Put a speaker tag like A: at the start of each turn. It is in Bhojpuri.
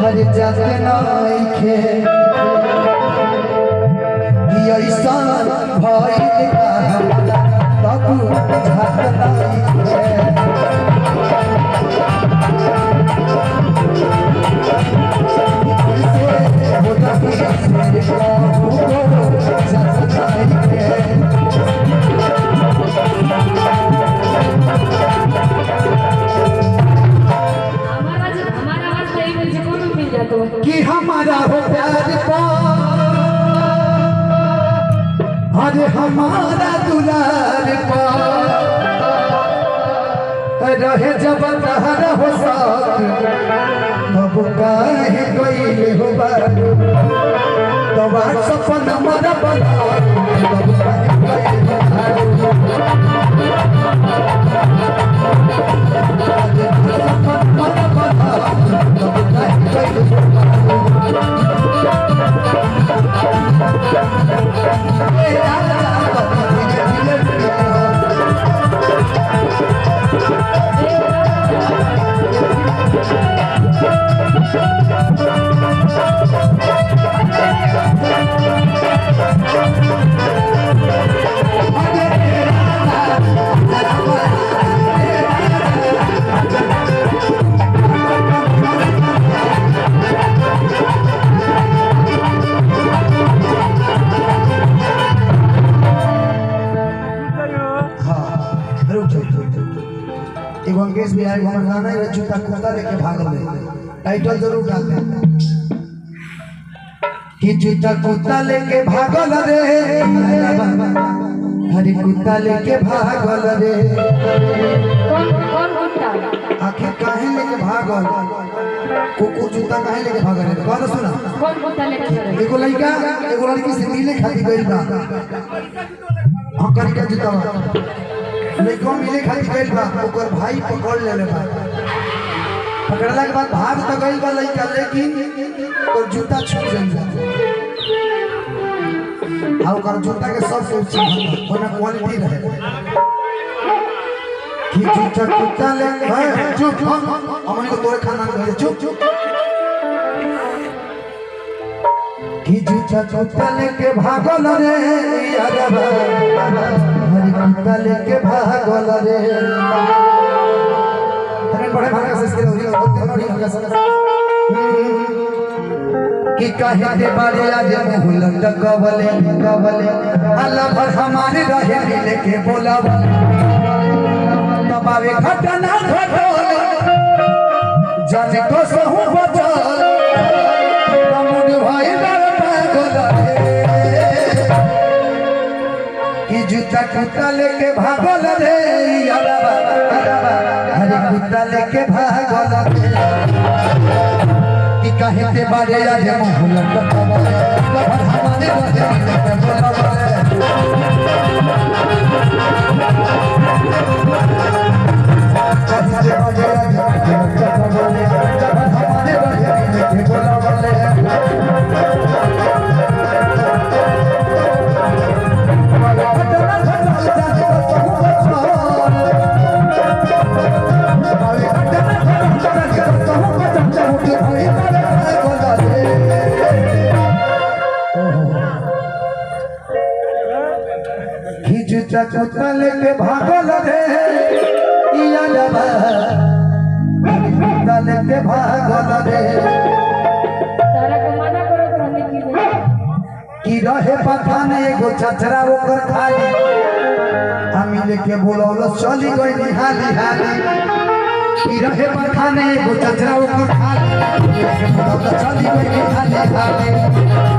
A: हर जात नइखे ऐसा भइल तब जात नइखे कि हमारा हो प्यार पा अरे हमारा दुलार पा रहे जब तहर हो साथ तब काहे गइल हो बात तो व्हाट्सएप नंबर बता तब काहे गइल हो अंकेश बिहारी गाना है जूता कुत्ता लेके भागल टाइटल जरूर डाल दे कि जूता कुत्ता लेके भागल रे हरे कुत्ता लेके भागल रे
B: कौन कुत्ता
A: आखिर काहे लेके भागल कुकुर जूता काहे लेके भागल रे कौन सुना
B: कौन कुत्ता लेके
A: एगो लड़का एगो लड़की से मिले खातिर गइल बा हकर के जूता लेकिन मिले खातिर गइल बा ओकर भाई पकड़ लेले बा पकड़ला के बाद भाग तो गइल बा लइका लेकिन और जूता छूट गइल बा आ ओकर जूता के सब कुछ चिन्ह ओना क्वालिटी रहे कि जूता कुत्ता ले चुप हमन को तोरे खाना में चुप कि जूता कुत्ता लेके भागल रे यारबा हरी कुत्ता लेके भागल रे तने बड़े भागा से इसके होरी होते नोड़ी भागा से कि काहे दे बारे आज मुंह लटकवले अल्लाह भर हमारे रहे मिले के बोलाव तबावे घटना घटल जाने को सहू बचल तमुड भाई डर पागल कि जूता कुत्ता लेके भागल रे अरबा हरे कुत्ता लेके भागल रे कि काहे ते बारे आज मुंह लटकवले हमारे रहे मिले के बोलाव कुत्ता लेके भागल रे यारबा कुत्ता लेके भागल रे
B: सारा को मना करो तो हमें
A: की रहे पता नहीं एगो चचरा ओकर खाली हमी लेके बोलौल चली गई हाली की रहे पता नहीं एगो चचरा ओकर खाली लेके बोलौल चली गई हाली